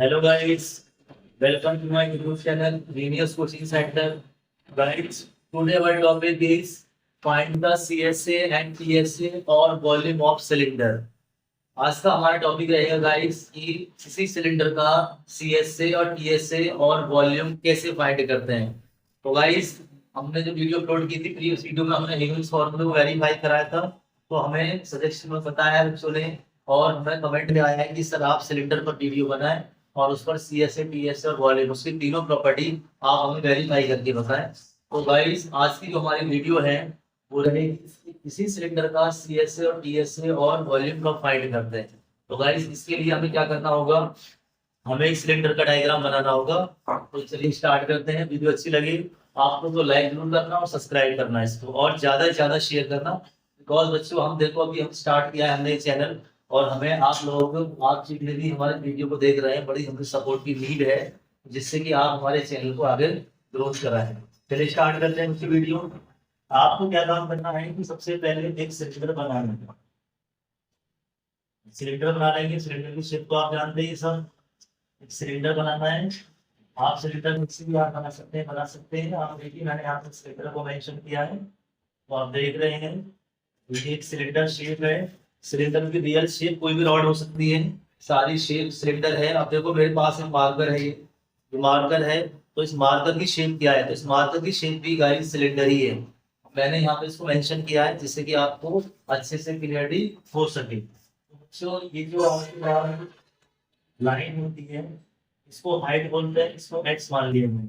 Hello guys, welcome to my YouTube channel Genius Coaching Center. Guys, today our topic is find the CSA and TSA or volume of cylinder. आज का हमारा topic रहेगा guys कि किसी cylinder का CSA और TSA और volume कैसे फाइंड करते हैं। तो गाइस हमने जो वीडियो अपलोड की थी प्रीवियस वीडियो में हमने ह्यूमन्स फॉर्मूला को वेरीफाई कराया था। तो हमें सजेशन में बताया बच्चों ने और हमें कमेंट में आया है कि सर आप सिलेंडर पर वीडियो बनाएं और उस पर CSA TSA और वॉल्यूम उसकी तीनों प्रॉपर्टी आप हमें वेरीफाई करके बताएं। तो गाइस आज की जो हमारी वीडियो है वो रहेगी इसी सिलेंडर का CSA और TSA और वॉल्यूम का फाइंड करते हैं। तो गाइस इसके लिए हमें क्या करना होगा, हमें एक सिलेंडर का डायग्राम बनाना होगा। तो चलिए स्टार्ट करते हैं। वीडियो अच्छी लगी आपको तो लाइक जरूर करना और सब्सक्राइब करना इसको और ज्यादा से ज्यादा शेयर करना। बिकॉज बच्चों हम देखो अभी हम स्टार्ट किया है हमने चैनल और हमें आप लोग आप जितने भी हमारे वीडियो को देख रहे हैं बड़ी हमें सपोर्ट की नीड है जिससे कि आप हमारे चैनल को आगे ग्रोथ कराएं। चलिए स्टार्ट करते हैं उसकी वीडियो। आपको क्या काम करना है कि सबसे पहले एक सिलेंडर बनाना है। सिलेंडर बना लेंगे, सिलेंडर की शेप तो आप जानते ही सब। एक सिलेंडर बनाना है। आप सिलेंडर मिक्सी भी आप बना सकते हैं। आप देखिए मैंने यहाँ पे सिलेंडर को मेंशन किया है तो आप देख रहे हैं ये एक सिलेंडर शेप है। सिलेंडर की रियल शेप कोई भी रॉड हो सकती है, सारी शेप सिलेंडर है। अब देखो मेरे पास में मार्कर है, ये मार्कर है। तो इस मार्कर की शेप क्या है, तो इस मार्कर की शेप भी गाइस सिलेंडर ही है। मैंने यहाँ पे इसको मेंशन किया है जिससे कि आपको अच्छे से क्लियरिटी हो सके। तो ये जो आपकी लाइन होती है इसको हाइट बोलते हैं, इसको एक्स मान लिया हमने।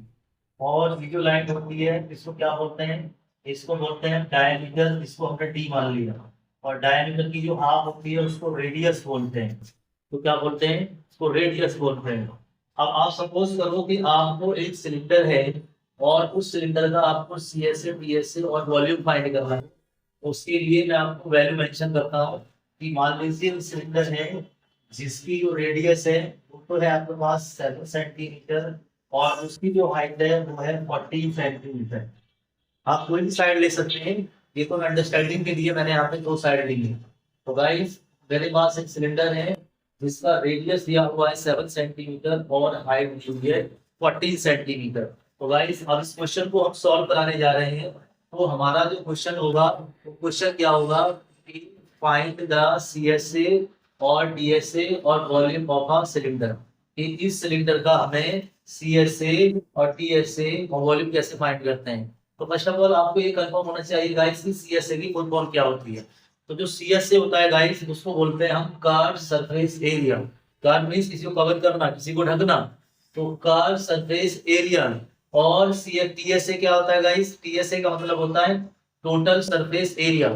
और ये जो लाइन होती है इसको क्या बोलते हैं, इसको बोलते हैं डायमीटर, इसको हमने डी मान लिया। और डायमीटर की जो हाफ होती है उसको रेडियस बोलते हैं। तो क्या बोलते हैं, इसको रेडियस बोलते हैं। अब आप सपोज करो कि आपको एक सिलेंडर है और उस सिलेंडर का आपको CSA TSA और वॉल्यूम फाइंड करना है। उसके लिए मैं आपको वैल्यू मेंशन करता हूँ कि मान लीजिए सिलेंडर है जिसकी जो रेडियस है वो तो है आपके पास 7 सेंटीमीटर और उसकी जो हाइट है वो है 14 सेंटीमीटर। आप कोई भी साइड ले सकते हैं, ये तो अंडरस्टैंडिंग के लिए मैंने यहाँ पे दो साइड ली है। तो गाइस मेरे पास एक सिलेंडर है जिसका रेडियस दिया हुआ है 7 सेंटीमीटर और हाइट दी हुई है 14 सेंटीमीटर। तो गाइस अब इस क्वेश्चन को हम सॉल्व कराने जा रहे हैं। तो हमारा जो क्वेश्चन होगा वो क्वेश्चन क्या होगा कि फाइंड द CSA और TSA और वॉल्यूम ऑफ अ सिलेंडर। कि इस सिलेंडर का हमें CSA और TSA और वॉल्यूम कैसे फाइंड करते हैं। तो फर्स्ट ऑफ ऑल आपको ये कंफर्म होना चाहिए गाइस कि CSA की फुल फॉर्म क्या होती है। तो जो CSA होता है गाइस उसको बोलते हैं हम curve surface area. Curve means किसी को कवर करना, किसी को ढकना। तो कर्व सरफेस एरिया। और TSA क्या होता है गाइस, TSA का मतलब होता है टोटल सरफेस एरिया।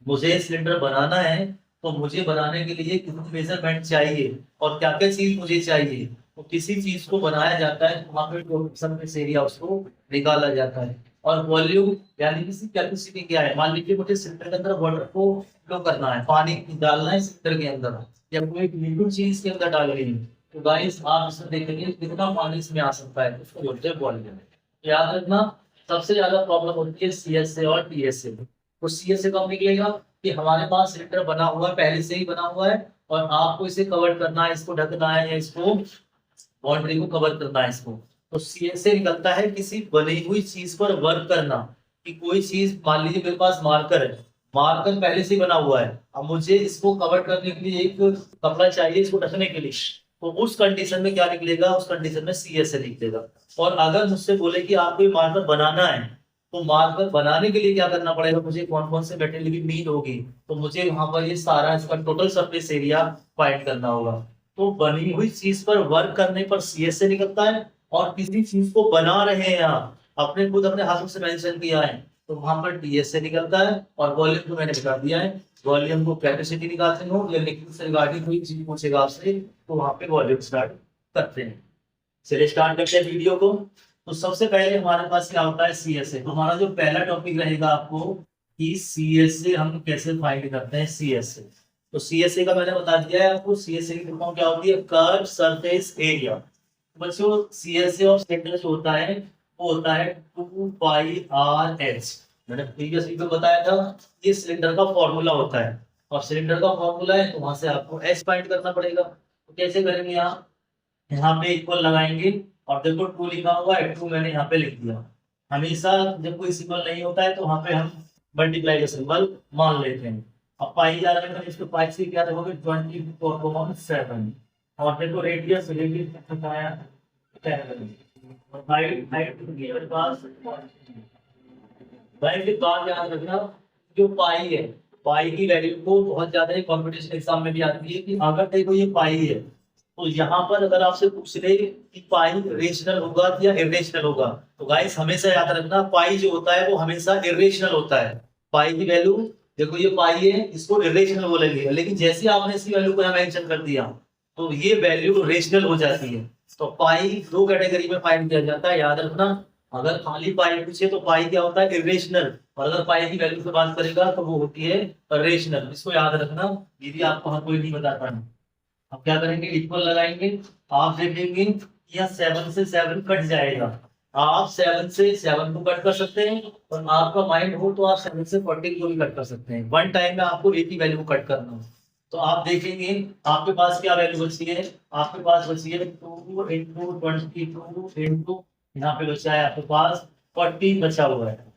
मुझे सिलेंडर बनाना है तो मुझे बनाने के लिए कितनी मेजरमेंट चाहिए और क्या क्या चीज मुझे चाहिए। तो किसी चीज को बनाया जाता है तो वहां पे टोटल सरफेस एरिया उसको निकाला जाता है। और वॉल्यूम यानी किसी कैपेसिटी क्या है, मान लीजिए मुझे सिलेंडर के अंदर वाटर को फ्लो करना है, पानी डालना है सिलेंडर के अंदर या कोई लिक्विड चीज के अंदर डाल रही है। तो गाइस आप इसमें देखेंगे कितना पानी इसमें आ सकता है, उसको बोलते हैं वॉल्यूम। याद रखना सबसे ज्यादा प्रॉब्लम होती है CSA और TSA। तो CSA कब निकलेगा कि हमारे पास सिलेंडर बना हुआ है, पहले से ही बना हुआ है और आपको इसे कवर करना है, इसको ढकना है या इसको बाउंड्री को कवर करना है इसको। तो CSA निकलता है किसी बनी हुई चीज पर वर्क करना। कि कोई चीज मान लीजिए मेरे पास मार्कर है, मार्कर पहले से ही बना हुआ है, अब मुझे इसको कवर करने के लिए एक कपड़ा चाहिए इसको ढकने के लिए। तो उस कंडीशन में क्या निकलेगा, उस कंडीशन में CSA निकलेगा। और अगर मुझसे बोले कि आपको ये मार्कर बनाना है तो मार्कर बनाने के लिए क्या करना पड़ेगा, मुझे कौन कौन से मटेरियल की नीड होगी। तो मुझे वहां पर ये सारा इसका टोटल सरफेस एरिया फाइंड करना होगा। तो बनी हुई चीज पर वर्क करने पर CSA निकलता है और किसी चीज को बना रहे हैं आप अपने खुद अपने हाथों से मेंशन किया है तो वहां पर TSA निकलता है। और वॉल्यूम को मैंने बता दिया है, वॉल्यूम को कैपेसिटी निकालते हो या लिक्विड से रिगार्डिंग कोई चीज पूछेगा आपसे तो वहां पे वॉल्यूम स्टार्ट करते हैं। चलिए स्टार्ट करते हैं वीडियो को। तो सबसे पहले हमारे पास क्या होता है CSA। तो हमारा जो पहला टॉपिक रहेगा आपको कि CSA हम कैसे फाइंड करते हैं CSA। तो CSA का मैंने बता दिया है आपको, CSA की फुल क्या होती है, कर्व सरफेस एरिया। बच्चों CSA ऑफ सिलेंडर जो होता है वो होता है 2πRH। मैंने प्रीवियस वीडियो बताया था ये सिलेंडर का फॉर्मूला होता है और सिलेंडर का फॉर्मूला है तो वहां से आपको H फाइंड करना पड़ेगा। तो कैसे करेंगे यहाँ, यहाँ पे इक्वल लगाएंगे और देखो 2 लिखा हुआ है, 2 मैंने यहाँ पे लिख दिया। हमेशा जब कोई सिंबल नहीं होता है तो वहां पे हम मल्टीप्लाई का सिंबल मान लेते हैं। अब पाई जा रहा है, इसको पाई से क्या रखोगे 24/7। और देखो रेडियस रेडियस कितना आया 7। हाइट हाइट कितनी है मेरे पास। भाई एक बात याद रखना, जो पाई है, पाई की वैल्यू को बहुत ज्यादा कॉम्पिटिशन एग्जाम में भी आती है कि अगर देखो ये पाई है तो यहाँ पर अगर आपसे पूछ ले कि पाई रेशनल होगा या इरेशनल होगा, तो गाइस हमेशा याद रखना पाई जो होता है वो हमेशा इरेशनल होता है। पाई की वैल्यू, देखो ये पाई है, इसको इरेशनल बोलेंगे, लेकिन जैसे आपने इसकी वैल्यू को यहाँ मेंशन कर दिया तो ये वैल्यू रेशनल हो जाती है। तो पाई दो कैटेगरी में फाइंड किया जाता है, याद रखना। अगर खाली पाई पूछे तो पाई क्या होता है इरेशनल, और अगर पाई की वैल्यू से बात करेगा तो वो होती है रेशनल। इसको याद रखना, यदि आपको हर कोई नहीं बताता है। अब क्या करेंगे, इक्वल लगाएंगे। आप देखेंगे यहाँ 7 से 7 कट जाएगा। आप 7 से 7 को कट कर सकते हैं, और आपका माइंड हो तो आप 7 से 14 को भी कट कर सकते हैं। वन टाइम में आपको एक ही वैल्यू को कट करना हो। तो आप देखेंगे आपके पास क्या वैल्यू बची है, आपके पास बची है 2 इंटू 22 इंटू यहाँ पे बचा है आपके पास 40 बचा हुआ है।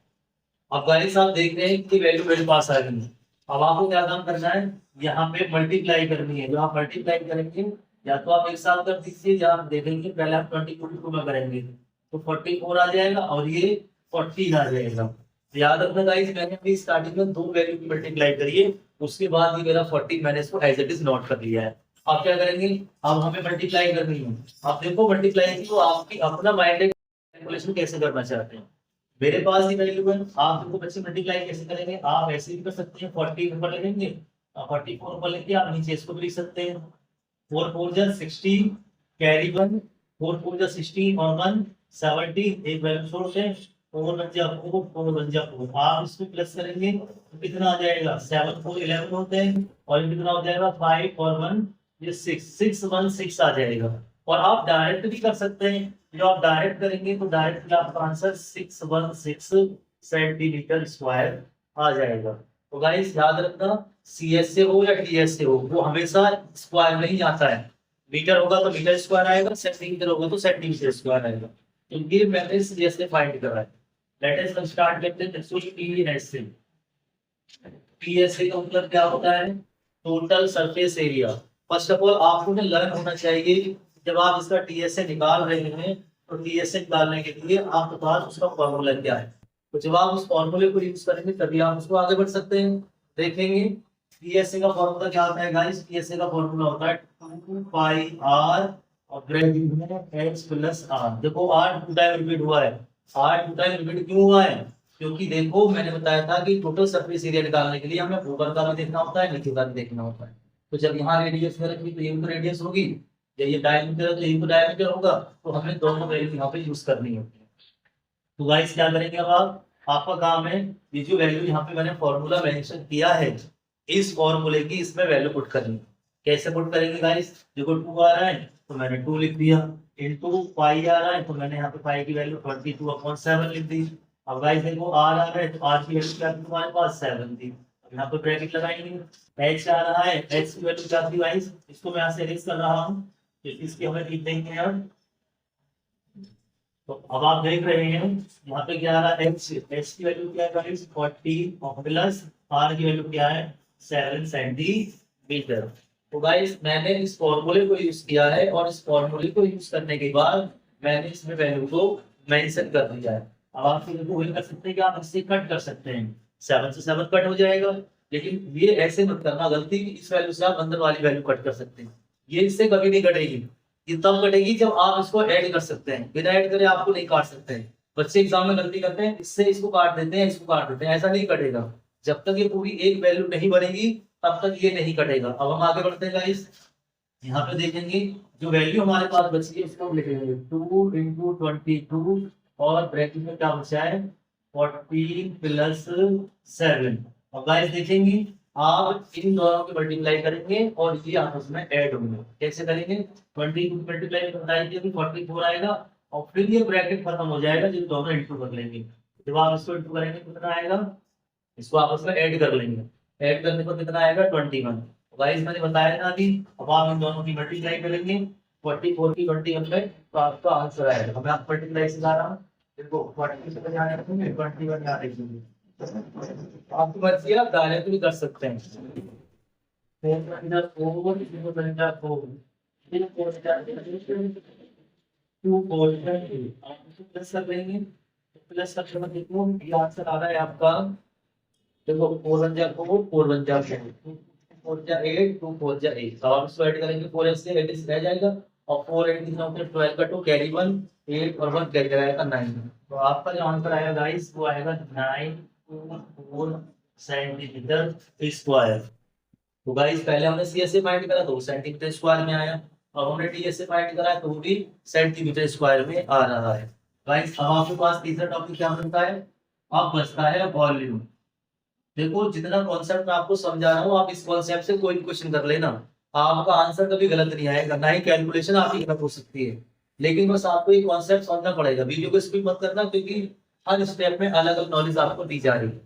अब गाइस आप देख रहे हैं कि वैल्यू मेरे पास आ गई है। अब आपको क्या काम करना है, यहाँ पे मल्टीप्लाई करनी है। जो आप मल्टीप्लाई करेंगे या तो आप एक साथ कर दीजिए, या आप देखेंगे पहले आप 22 में करेंगे तो 44 आ जाएगा और ये 40 आ जाएगा। तो याद रखना गाइस, मैंने अभी स्टार्टिंग में 2 वैल्यू की मल्टीप्लाई करी है, उसके बाद ये मेरा 40 मैंने इसको एज इट इज नोट कर लिया है। आप क्या करेंगे, अब हमें मल्टीप्लाई करनी है। आप देखो मल्टीप्लाई की तो आपकी अपना माइंड कैलकुलेशन कैसे करना चाहते हैं। मेरे पास ही वैल्यू है, आप देखो बच्चे मल्टीप्लाई कैसे करेंगे, आप ऐसे भी कर सकते हैं 40 ऊपर लिखेंगे, 44 ऊपर लेके आप नीचे इसको भी लिख सकते हैं। 4 4 जा 16 कैरी 1, 4 4 जा 16 और 1 17, एक वैल्यू छोड़ दें, 4 1 जा 4, 4 1 जा 4। आप इसको प्लस करेंगे तो कितना आ जाएगा, 7 4 11 होते हैं, और ये कितना हो जाएगा 5 और 1 ये 6 6 1 6 आ जाएगा। और आप डायरेक्ट भी कर सकते हैं, जो आप डायरेक्ट करेंगे तो डायरेक्ट आपका आंसर 616 सेंटीमीटर स्क्वायर आ जाएगा। तो गाइस याद रखना, सीएस से हो या टीएस से हो, वो हमेशा स्क्वायर में ही आता है। मीटर होगा तो मीटर स्क्वायर आएगा, सेंटीमीटर होगा तो सेंटीमीटर स्क्वायर आएगा। तो ये मैंने सीएस से फाइंड करा है। लेट अस स्टार्ट करते हैं टीएस से। टीएस का मतलब क्या होता है, total surface area. First of all आपको ना लर्न होना चाहिए, जब आप इसका टीएसए निकाल रहे हैं तो टीएसए निकालने के लिए आपके पास उसका फॉर्मूला क्या है। तो जब आप उस फॉर्मूले को यूज करेंगे तभी आप उसको आगे बढ़ सकते हैं। देखेंगे टीएसए का फॉर्मूला क्या होता है गाइस, टीएसए का फॉर्मूला होता है 2 पाई आर और ब्रैकेट में एक्स प्लस आर। देखो आर 2 टाइम रिपीट हुआ है। आर 2 टाइम रिपीट क्यों हुआ है, क्योंकि देखो मैंने बताया था कि टोटल सरफेस एरिया निकालने के लिए हमें ऊपर का भी देखना होता है, नीचे का भी देखना होता है। तो जब यहाँ रेडियस में रखी तो ये तो रेडियस होगी, ये डायमीटर है तो ये तो डायमीटर होगा, तो हमें दोनों वैल्यू यहाँ पे यूज करनी होती है। तो गाइस क्या करेंगे, अब आपका काम है ये जो वैल्यू यहाँ पे मैंने फॉर्मूला मेंशन किया है, इस फॉर्मूले की इसमें वैल्यू पुट करनी। कैसे पुट करेंगे गाइस, देखो 2 आ रहा है तो मैंने 2 लिख दिया, इनटू पाई आ रहा है तो मैंने यहाँ पे पाई की वैल्यू 22/7 लिख दी। अब गाइस देखो आर आ रहा है तो आर की वैल्यू क्या थी हमारे पास 7 थी। अब यहाँ पे ब्रैकेट लगाएंगे। एच आ रहा है, एच की वैल्यू क्या थी गाइस, इसको मैं यहाँ से इरेज कर रहा हूँ, इसकी हमें लिख देंगे अब। तो अब आप देख रहे हैं यहाँ पे क्या आ रहा है, एच की वैल्यू क्या है गाइस 40 और प्लस आर की वैल्यू क्या है 7 सेंटीमीटर। तो गाइस मैंने इस फॉर्मूले को यूज किया है, और इस फॉर्मूले को यूज करने के बाद मैंने इसमें वैल्यू को मेंशन कर दिया है। अब आप वही कर सकते हैं कि आप इससे कट कर सकते हैं, 7 से 7 कट हो जाएगा। लेकिन ये ऐसे मत करना गलती, इस वैल्यू से आप अंदर वाली वैल्यू कट कर सकते हैं, ये इससे कभी नहीं कटेगी। ये तब कटेगी जब आप इसको ऐड कर सकते हैं, बिना ऐड करे आपको नहीं काट सकते हैं। बच्चे एग्जाम में गलती करते हैं, इससे इसको काट देते हैं, इसको काट देते हैं, ऐसा नहीं कटेगा। जब तक ये पूरी एक वैल्यू नहीं बनेगी तब तक ये नहीं कटेगा। अब हम आगे बढ़ते हैं गाइस, यहाँ पे देखेंगे जो वैल्यू हमारे पास बची है उसको हम लिखेंगे 2 इंटू 22 और ब्रैकेट में क्या बचा है 14 प्लस 7। अब गाइस देखेंगे आप इन दोनों की मल्टीप्लाई करेंगे और ये आपस में ऐड होंगे। कैसे करेंगे, 20 मल्टीप्लाई बताएंगे तो 44 आएगा, और फिर ये ब्रैकेट खत्म हो जाएगा जब दोनों इंटू कर लेंगे। जब आप इसको इंटू करेंगे कितना आएगा, इसको आपस में ऐड कर लेंगे, ऐड करने पर कितना आएगा 21। गाइस मैंने बताया था अभी। अब आप इन दोनों की मल्टीप्लाई करेंगे 44 की 21 में तो आपका आंसर आएगा। मैं आपको मल्टीप्लाई सिखा रहा हूँ। देखो 40 से बजाय रखूंगे 21 यहाँ लिखेंगे। आपकी मर्जी है, आप डायरेक्ट भी कर सकते हैं। 4 4 प्लस कर देंगे। प्लस करके मैं देखूँ ये आंसर आ रहा है आपका। देखो 4 1 जा 4 4 1 जा 4 4 जा 8 2 4 जा 8। अब आप इसको ऐड करेंगे 4 से 8 से रह जाएगा और 4 8 कितना होता है 12 का 2 कैरी 1 8 और 1 कैरी आएगा 9। तो आपका जो आंसर आएगा गाइस वो आएगा 924 सेंटीमीटर स्क्वायर। तो गाइस पहले हमने सीएसए फाइंड करा तो सेंटीमीटर स्क्वायर में आया और हमने डीएसए फाइंड करा तो वो भी सेंटीमीटर स्क्वायर में आ रहा है। गाइस अब आपके पास तीसरा टॉपिक क्या बनता है, अब बचता है वॉल्यूम। देखो जितना कॉन्सेप्ट मैं आपको समझा रहा हूँ आप इस कॉन्सेप्ट से कोई क्वेश्चन कर लेना, आपका आंसर कभी गलत नहीं आएगा, ना ही कैलकुलेशन आपकी गलत हो सकती है। लेकिन बस आपको ये कॉन्सेप्ट समझना पड़ेगा। वीडियो को स्किप मत करना क्योंकि हर स्टेप में अलग अलग नॉलेज आपको दी जा रही है।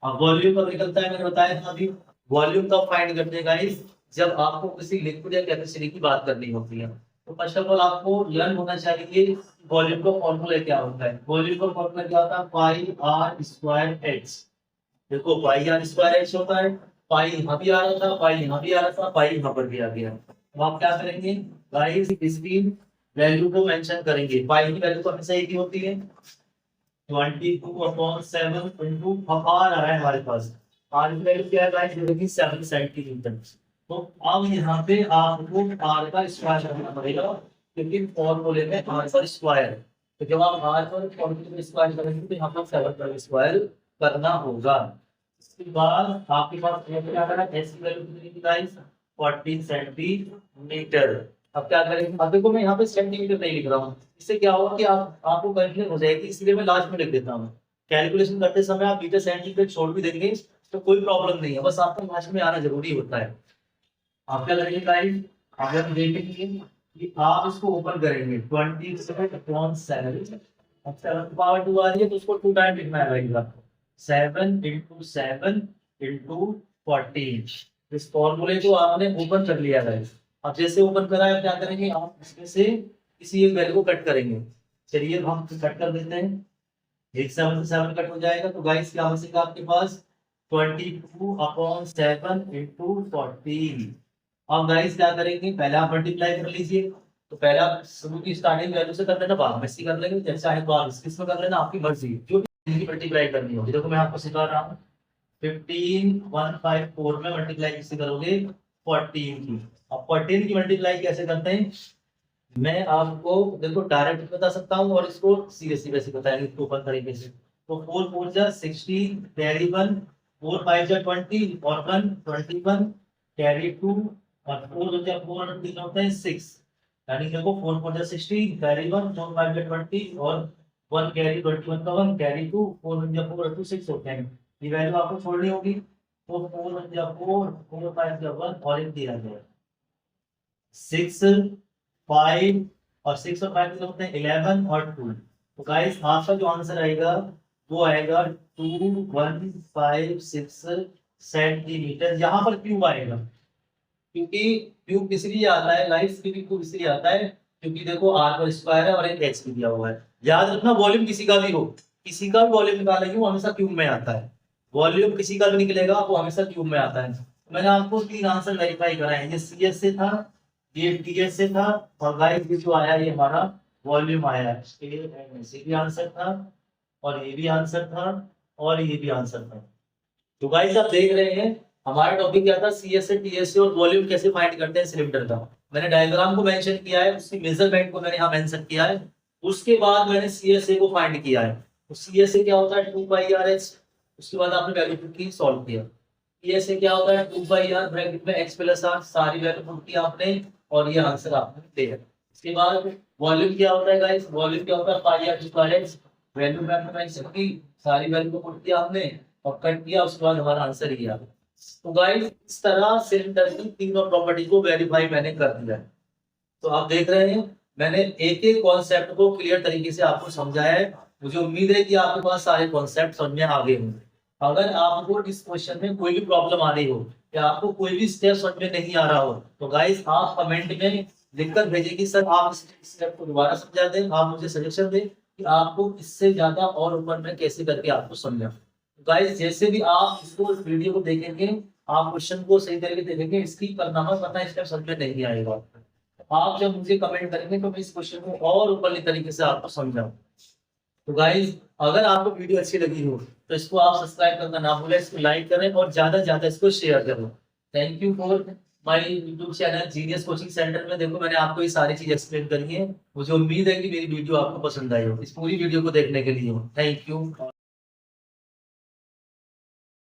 अब वॉल्यूम कब निकलता है मैंने बताया था अभी। वॉल्यूम कब फाइंड करते हैं गाइस, जब आपको किसी लिक्विड या कैपेसिटी की बात करनी होती है। तो फर्स्ट ऑफ ऑल आपको लर्न होना चाहिए वॉल्यूम का फॉर्मूला क्या होता है। वॉल्यूम का फॉर्मूला क्या होता है, पाई आर स्क्वायर एच। देखो पाई आर स्क्वायर एच होता है, पाई यहाँ भी आ रहा था, पाई यहाँ भी आ रहा था, पाई यहाँ पर भी आ गया। तो आप क्या करेंगे गाइस, इसकी वैल्यू को मेंशन करेंगे। पाई की वैल्यू तो हमेशा एक ही होती है 22/7 इंटू आ रहा है हमारे पास। आर की वैल्यू क्या है गाइस, जो कि 7 सेंटीमीटर। तो अब यहाँ पे आपको आर का स्क्वायर करना पड़ेगा क्योंकि फॉर्मूले में आर का स्क्वायर। तो जब आप आर पर फॉर्मूले में स्क्वायर करेंगे तो यहाँ पर 7 का स्क्वायर करना होगा। इसके बाद आपके पास क्या करना है, एस की वैल्यू कितनी थी गाइस 40 सेंटीमीटर। अब क्या करेंगे, अब देखो मैं यहाँ पे सेंटीमीटर नहीं लिख रहा हूँ, इससे क्या होगा कि आपको कंफ्यूजन हो जाएगी, इसलिए मैं लास्ट में लिख देता हूँ। कैलकुलेशन करते समय आप मीटर सेंटीमीटर छोड़ भी देंगे तो कोई प्रॉब्लम नहीं है, बस आपको लास्ट में आना जरूरी होता है। आप क्या करेंगे गाइस, अगर हम देखेंगे कि आप इसको ओपन करेंगे 27/7, अब 7 पावर 2 आ रही है तो उसको 2 टाइम लिखना है भाई आपको। 7 × 7 × 14। इस फॉर्मूले को आपने ओपन कर लिया गाइस। अब जैसे ओपन करा है क्या करेंगे, आप इसमें से किसी एक वैल्यू को कट करेंगे। चलिए हम कट कर देते हैं, एक 7 से 7 कट हो जाएगा तो गाइस क्या बचेगा आपके पास 22/7 × 14। अब गाइस क्या करेंगे, पहले आप मल्टीप्लाई कर लीजिए। तो पहले आप शुरू की स्टार्टिंग वैल्यू से कर लेना, बाद में से कर लेंगे, जैसे चाहे तो आप इसमें कर लेना, आपकी मर्जी जो भी मल्टीप्लाई करनी होगी। देखो मैं आपको सिखा रहा हूँ 15,154 में मल्टीप्लाई किससे करोगे 14 की। अब 14 की मल्टीप्लाई कैसे करते हैं, मैं आपको देखो डायरेक्ट बता सकता हूँ और इसको सीधे सीधे से बताएंगे ओपन तरीके से। तो 4 4 जा 60 कैरी 1, 4 5 जा 20 और 1 21 कैरी 2 और 4 हो जा 4 और 3 होते हैं 6। यानी देखो 4 4 जा 60 कैरी 1 4 5 जा 20 और 1 कैरी 21 का 1 कैरी 2 4 1 जा 4 और 2 6 होते हैं। ये वैल्यू आपको छोड़नी होगी। तो 4 1 जा 4 4 5 जा 1 और एक दिया गया 6 5 और 6 और 5 होते हैं 11 और 2। तो गाइस आपका जो आंसर आएगा वो आएगा 2156 सेंटीमीटर। यहाँ पर क्यूब आएगा क्योंकि क्यूब इसलिए आता है गाइस, क्योंकि क्यूब इसलिए आता है क्योंकि देखो आर पर स्क्वायर है और एक एच भी दिया हुआ है। याद रखना वॉल्यूम किसी का भी हो, किसी का भी वॉल्यूम निकालेंगे वो हमेशा क्यूब में आता है। वॉल्यूम किसी का भी निकलेगा वो हमेशा क्यूब में आता है। मैंने आपको 3 आंसर वेरीफाई कराए, ये सीएस से था, ये टीएस से था और गाइस ये जो आया ये हमारा वॉल्यूम आया है। ये भी आंसर था और ये भी आंसर था और ये भी आंसर था। तो गाइस आप देख रहे हैं हमारा टॉपिक क्या था, सीएसए टीएसए और वॉल्यूम कैसे फाइंड करते हैं सिलेंडर का। मैंने डायग्राम को मेंशन किया है, उसकी मेजरमेंट को मैंने यहाँ मेंशन किया है, उसके बाद मैंने सीएसए को फाइंड किया है। तो सीएसए क्या होता है 2πr/h, उसके बाद आपने वैल्यू पुट की सॉल्व किया। टीएसए क्या होता है 2πr ब्रैकेट में x + r, सारी वैल्यू पुट की आपने और ये आंसर आपने दिया। इसके बाद वॉल्यूम क्या होता है गाइस, वॉल्यूम क्या होता है πr²h, वैल्यू में आपने मेंशन की, सारी वैल्यू को पुट किया आपने और कट किया, उसके बाद हमारा आंसर ये आ गया। तो गाइस इस तरह सिलेंडर की तीनों प्रॉपर्टी को वेरीफाई मैंने कर दिया है। तो आप देख रहे हैं मैंने एक एक कॉन्सेप्ट को क्लियर तरीके से आपको समझाया है। मुझे उम्मीद है कि आपके पास सारे कॉन्सेप्ट समझ में आ गए होंगे। अगर आपको इस क्वेश्चन में कोई भी प्रॉब्लम आ रही हो या आपको कोई भी स्टेप समझ में नहीं आ रहा हो तो गाइस आप कमेंट में लिखकर भेजें कि सर आप इस स्टेप को दोबारा समझा दें, आप मुझे सजेशन दें कि आपको इससे ज्यादा और ऊपर में कैसे करके आपको समझा। गाइस जैसे भी आप इसको इस वीडियो को देखेंगे, आप क्वेश्चन को सही तरीके से देखेंगे, इसकी परिणाम पता स्टेप समझ में नहीं आएगा। आप जब मुझे कमेंट करेंगे तो मैं इस क्वेश्चन को और ऊपरली तरीके से आपको समझाऊं। तो गाइस अगर आपको वीडियो अच्छी लगी हो तो इसको आप सब्सक्राइब करना ना भूलें, इसको लाइक करें और ज्यादा से ज्यादा इसको शेयर करें। Thank you for my YouTube channel genius coaching centre में। देखो मैंने आपको ये सारी चीज एक्सप्लेन करी है, मुझे उम्मीद है कि मेरी वीडियो आपको पसंद आई हो। इस पूरी वीडियो को देखने के लिए थैंक यू।